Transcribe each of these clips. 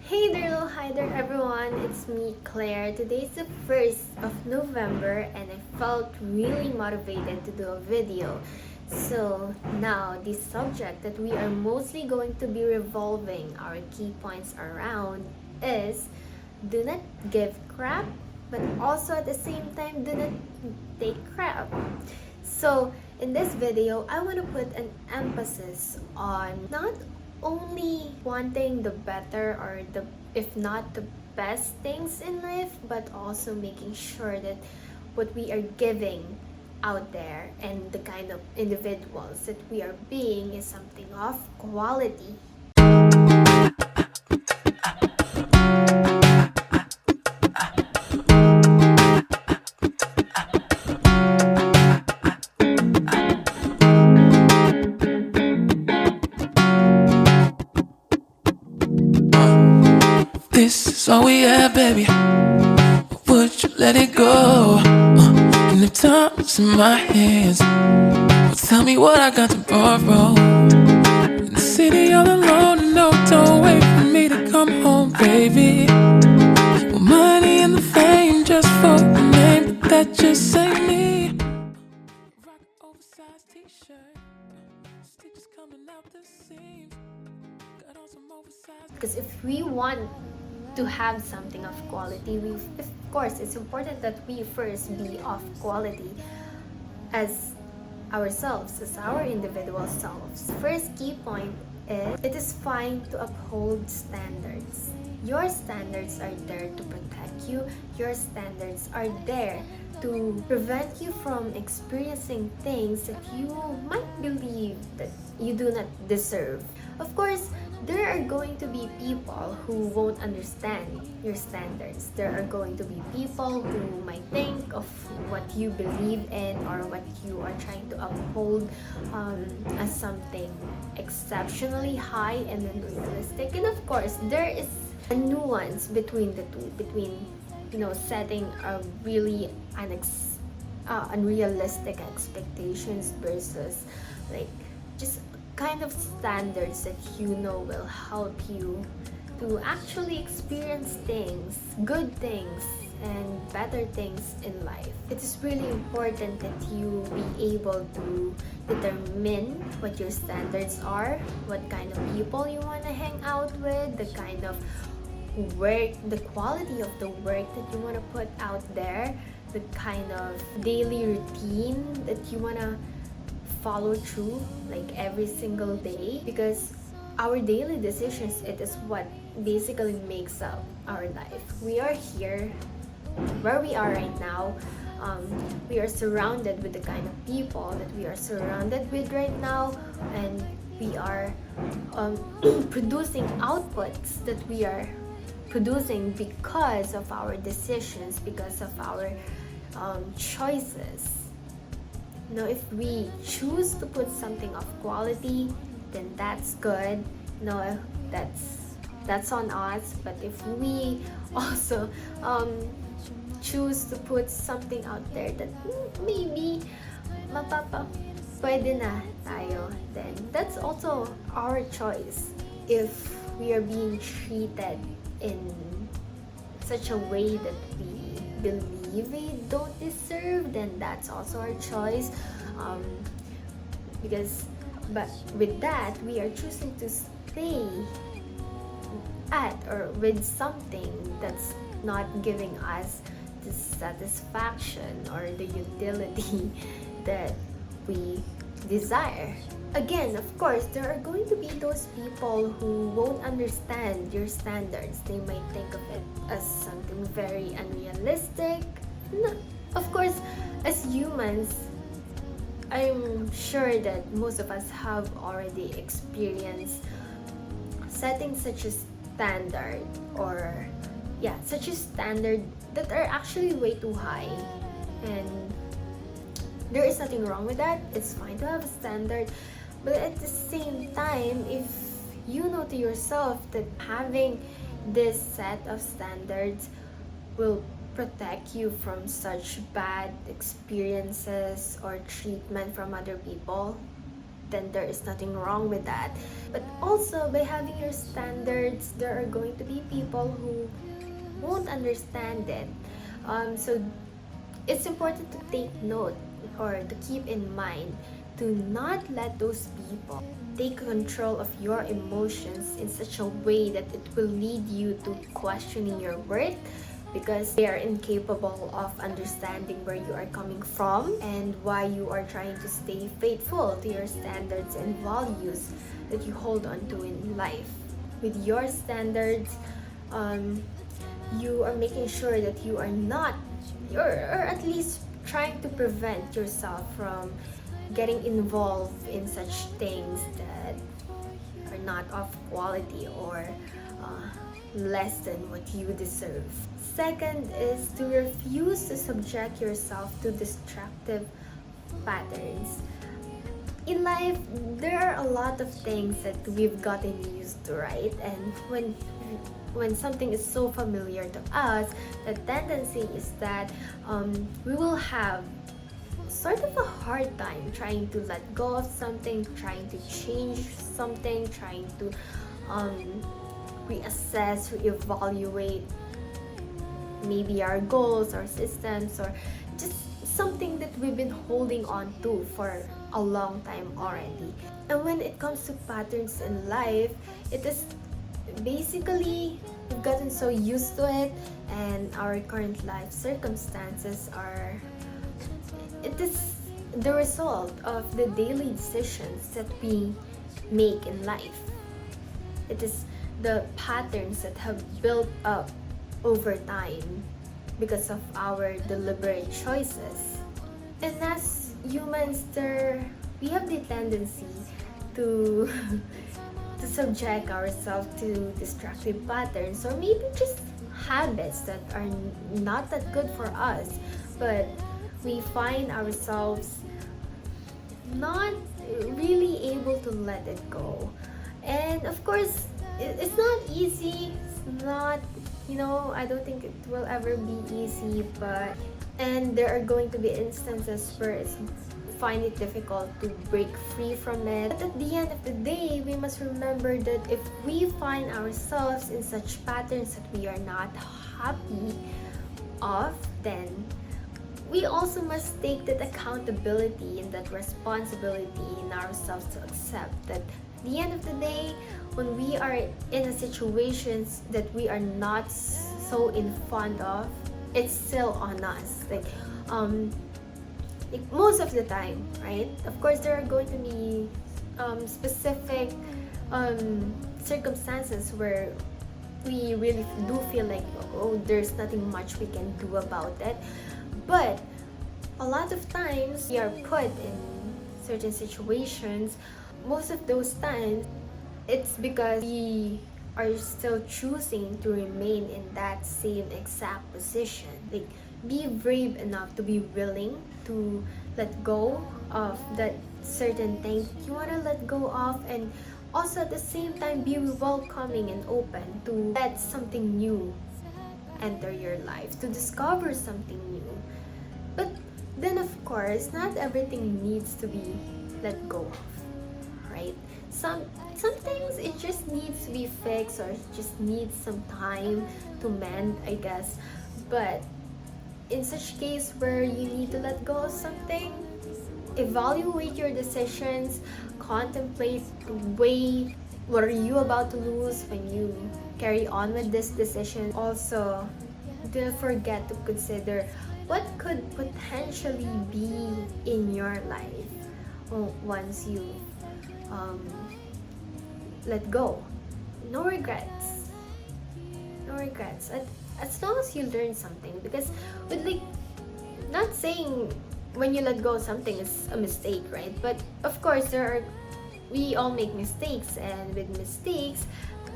Hey there, hello, hi there everyone, it's me Claire. Today is the 1st of November and I felt really motivated to do a video. So now the subject that we are mostly going to be revolving our key points around is do not give crap, but also at the same time do not take crap. So in this video, I want to put an emphasis on not only wanting the better or the if not the best things in life, but also making sure that what we are giving out there and the kind of individuals that we are being is something of quality. This is all we have, baby. Would you let it go? And if time's in my hands, well, tell me what I got to borrow. In the city all alone, and no, don't wait for me to come home, baby. Well, money and the fame just for the name, but that just ain't me. Rock an oversized t-shirt, stitches coming out the seams. Got on some oversized. Because if we want to have something of quality, of course it's important that we first be of quality as ourselves, as our individual selves. First key point is it is fine to uphold standards. Your standards are there to protect you. Your standards are there to prevent you from experiencing things that you might believe that you do not deserve. Of course, there are going to be people who won't understand your standards. There are going to be people who might think of what you believe in or what you are trying to uphold as something exceptionally high and unrealistic. And of course, there is a nuance between the two, between setting a really unrealistic expectations versus like just kind of standards that will help you to actually experience things, good things and better things in life. It is really important that you be able to determine what your standards are, what kind of people you want to hang out with, the kind of work, the quality of the work that you want to put out there, the kind of daily routine that you want to follow through like every single day, because our daily decisions, it is what basically makes up our life. We are here where we are right now. We are surrounded with the kind of people that we are surrounded with right now, and we are producing outputs that we are producing because of our decisions, because of our choices. If we choose to put something of quality, then that's good. That's on us. But if we also choose to put something out there that maybe pwede na tayo, then that's also our choice. If we are being treated in such a way that we believe we don't deserve, then that's also our choice. But with that, we are choosing to stay at or with something that's not giving us the satisfaction or the utility that we desire. Again, of course, there are going to be those people who won't understand your standards. They might think of it as something very unrealistic. No. Of course, as humans, I'm sure that most of us have already experienced setting such a standard such a standard that are actually way too high. And there is nothing wrong with that. It's fine to have a standard. But at the same time, if you know to yourself that having this set of standards will protect you from such bad experiences or treatment from other people, then there is nothing wrong with that. But also, by having your standards, there are going to be people who won't understand it. So it's important to take note or to keep in mind to not let those people take control of your emotions in such a way that it will lead you to questioning your worth, because they are incapable of understanding where you are coming from and why you are trying to stay faithful to your standards and values that you hold on to in life. With your standards, you are making sure that you are not, or at least trying to prevent yourself from getting involved in such things that are not of quality or less than what you deserve. Second is to refuse to subject yourself to destructive patterns. In life, there are a lot of things that we've gotten used to, right? And when something is so familiar to us, the tendency is that we will have sort of a hard time trying to let go of something, trying to change something, trying to reassess, reevaluate maybe our goals or systems, or just something that we've been holding on to for a long time already. And when it comes to patterns in life, it is basically we've gotten so used to it, and our current life circumstances are, it is the result of the daily decisions that we make in life. It is the patterns that have built up over time because of our deliberate choices. And as humans, we have the tendency to to subject ourselves to destructive patterns, or maybe just habits that are not that good for us, but we find ourselves not really able to let it go. And of course, it's not easy. It's not, I don't think it will ever be easy, and there are going to be instances where it's find it difficult to break free from it. But at the end of the day, we must remember that if we find ourselves in such patterns that we are not happy of, then we also must take that accountability and that responsibility in ourselves to accept that at the end of the day, when we are in a situations that we are not so in fond of, it's still on us. Like most of the time, right? Of course, there are going to be specific circumstances where we really do feel like, oh, there's nothing much we can do about it. But a lot of times we are put in certain situations. Most of those times, it's because we are still choosing to remain in that same exact position. Like, be brave enough to be willing to let go of that certain thing you want to let go of, and also at the same time be welcoming and open to let something new enter your life, to discover something new. But then of course, not everything needs to be let go of, right? Sometimes it just needs to be fixed, or it just needs some time to mend, I guess. But in such case where you need to let go of something, evaluate your decisions, contemplate, weigh what are you about to lose when you carry on with this decision. Also, don't forget to consider what could potentially be in your life once you let go. No regrets. No regrets. As long as you learn something, because with not saying when you let go of something is a mistake, right? But of course we all make mistakes, and with mistakes,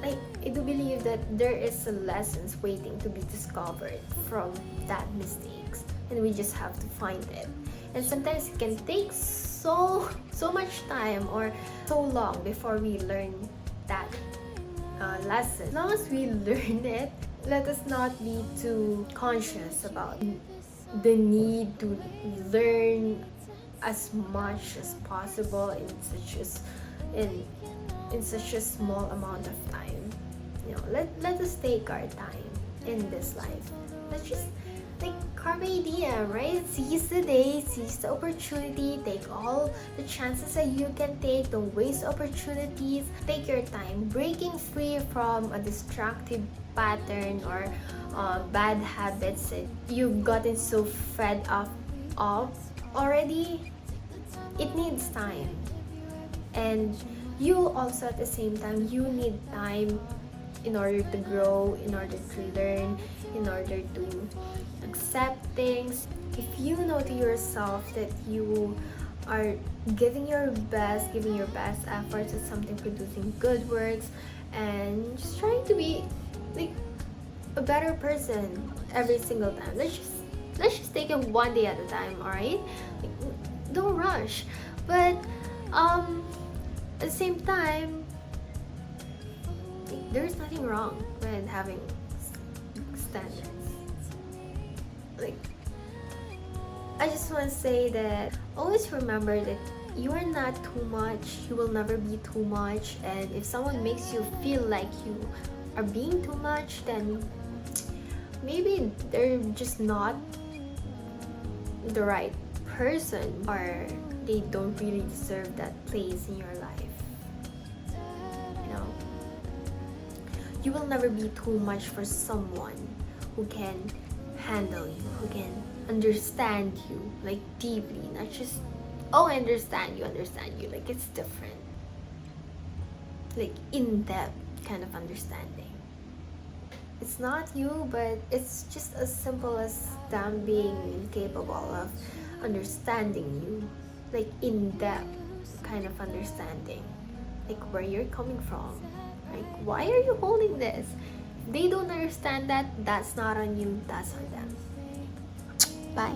I do believe that there is a lessons waiting to be discovered from that mistakes, and we just have to find it. And sometimes it can take so much time or so long before we learn that lesson. As long as we learn it, let us not be too conscious about the need to learn as much as possible in in in such a small amount of time. Let us take our time in this life. Let's just like carpe diem, right? Seize the day, seize the opportunity, take all the chances that you can take, don't waste opportunities. Take your time. Breaking free from a destructive pattern or bad habits that you've gotten so fed up of already, it needs time. And you also at the same time, you need time in order to grow, in order to learn, in order to accept things. If you know to yourself that you are giving your best efforts at something, producing good works, and just trying to be like a better person every single time. Let's just take it one day at a time, alright? Like, don't rush. But at the same time, there's nothing wrong with having standards. Like, I just want to say that always remember that you are not too much, you will never be too much, and if someone makes you feel like you are being too much, then maybe they're just not the right person, or they don't really deserve that place in your life. You know, you will never be too much for someone who can handle you, who can understand you like deeply, not just, oh, I understand you, like it's different, like in-depth kind of understanding. It's not you, but it's just as simple as them being incapable of understanding you, like in-depth kind of understanding, like where you're coming from, like why are you holding this. If they don't understand that, that's not on you, that's on them. Bye.